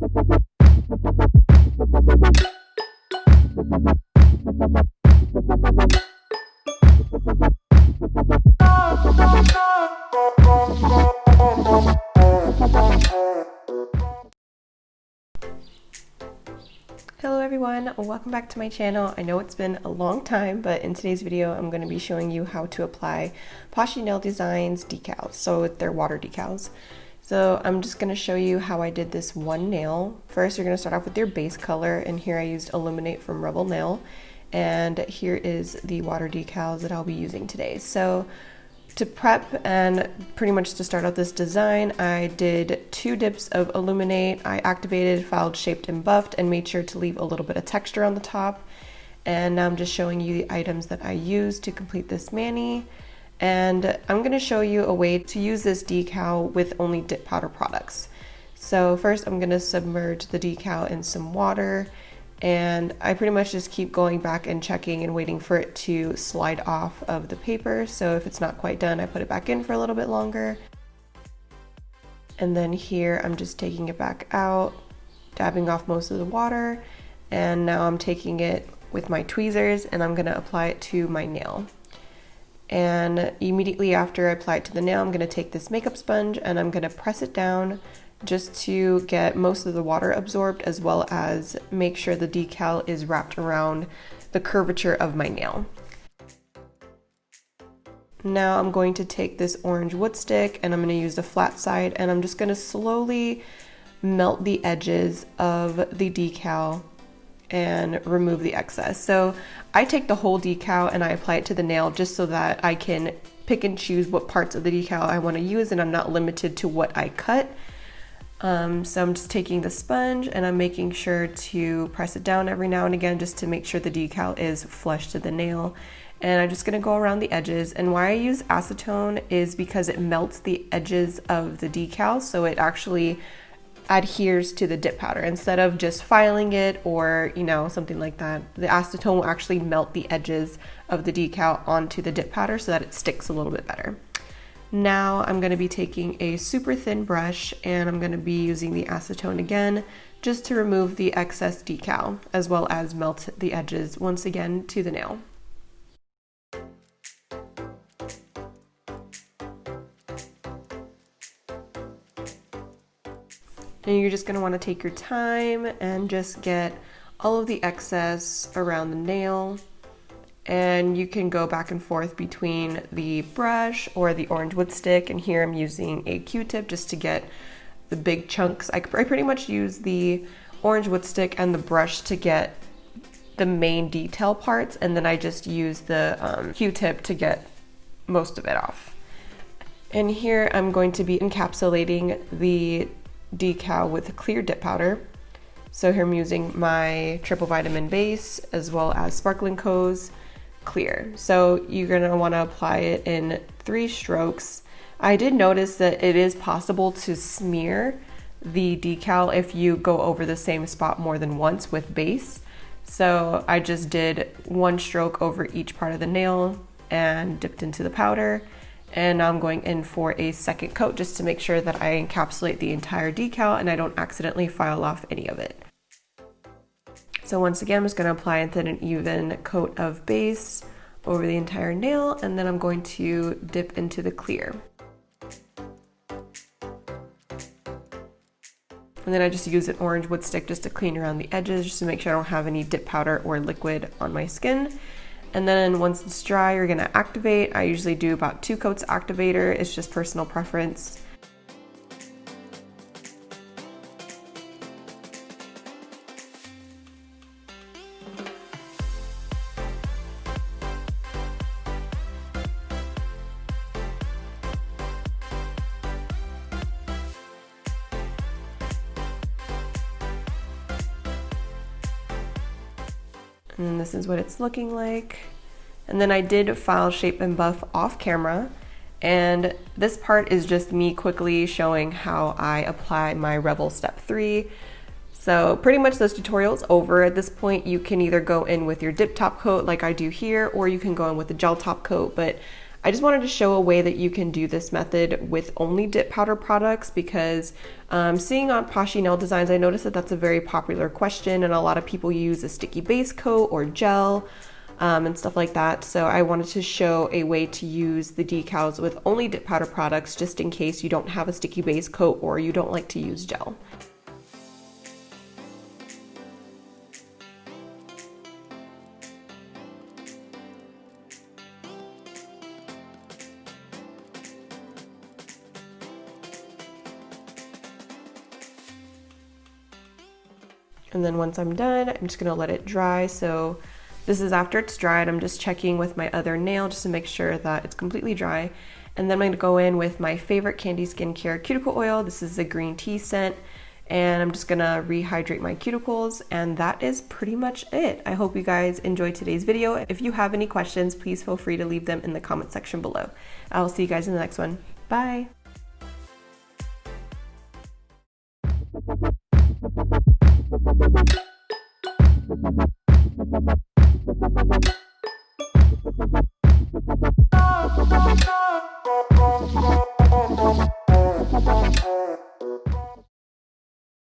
Hello everyone, welcome back to my channel. I know it's been a long time, but in today's video I'm going to be showing you how to apply Poshy Nail Designs decals, so they're water decals. So I'm just going to show you how I did this one nail. First you're going to start off with your base color, and here I used Illuminate from Rebel Nail, and here is the water decals that I'll be using today. So to prep and pretty much to start out this design, I did 2 dips of Illuminate. I activated, filed, shaped, and buffed, and made sure to leave a little bit of texture on the top. And now I'm just showing you the items that I used to complete this mani. And I'm going to show you a way to use this decal with only dip powder products. So first I'm going to submerge the decal in some water, and I pretty much just keep going back and checking and waiting for it to slide off of the paper. So if it's not quite done, I put it back in for a little bit longer. And then here I'm just taking it back out, dabbing off most of the water, and now I'm taking it with my tweezers and I'm gonna apply it to my nail. And immediately after I apply it to the nail, I'm gonna take this makeup sponge and I'm gonna press it down just to get most of the water absorbed, as well as make sure the decal is wrapped around the curvature of my nail. Now I'm going to take this orange wood stick and I'm going to use the flat side, and I'm just going to slowly melt the edges of the decal and remove the excess. So I take the whole decal and I apply it to the nail just so that I can pick and choose what parts of the decal I want to use, and I'm not limited to what I cut. So I'm just taking the sponge and I'm making sure to press it down every now and again just to make sure the decal is flush to the nail. And I'm just going to go around the edges. And why I use acetone is because it melts the edges of the decal, so it actually adheres to the dip powder instead of just filing it or, you know, something like that. The acetone will actually melt the edges of the decal onto the dip powder so that it sticks a little bit better. Now I'm going to be taking a super thin brush and I'm going to be using the acetone again just to remove the excess decal, as well as melt the edges once again to the nail. And you're just going to want to take your time and just get all of the excess around the nail. And you can go back and forth between the brush or the orange wood stick, and here I'm using a Q-tip just to get the big chunks. I pretty much use the orange wood stick and the brush to get the main detail parts, and then I just use the Q-tip to get most of it off. And here I'm going to be encapsulating the decal with clear dip powder. So here I'm using my triple vitamin base as well as Sparkling Co's clear. So you're going to want to apply it in 3 strokes. I did notice that it is possible to smear the decal if you go over the same spot more than once with base. So I just did 1 stroke over each part of the nail and dipped into the powder. And now I'm going in for a second coat just to make sure that I encapsulate the entire decal and I don't accidentally file off any of it. So once again, I'm just going to apply an even coat of base over the entire nail, and then I'm going to dip into the clear. And then I just use an orange wood stick just to clean around the edges, just to make sure I don't have any dip powder or liquid on my skin. And then once it's dry, you're going to activate. I usually do about 2 coats activator. It's just personal preference. And this is what it's looking like. And then I did file, shape, and buff off camera. And this part is just me quickly showing how I apply my Rebel Step 3. So pretty much this tutorial is over. At this point, you can either go in with your dip top coat like I do here, or you can go in with the gel top coat, but I just wanted to show a way that you can do this method with only dip powder products, because seeing on Poshy nail designs, I noticed that that's a very popular question, and a lot of people use a sticky base coat or gel and stuff like that. So I wanted to show a way to use the decals with only dip powder products, just in case you don't have a sticky base coat or you don't like to use gel. And then once I'm done, I'm just gonna let it dry. So this is after it's dried. I'm just checking with my other nail just to make sure that it's completely dry. And then I'm gonna go in with my favorite Candi skincare cuticle oil. This is a green tea scent. And I'm just gonna rehydrate my cuticles, and that is pretty much it. I hope you guys enjoyed today's video. If you have any questions, please feel free to leave them in the comment section below. I'll see you guys in the next one. Bye.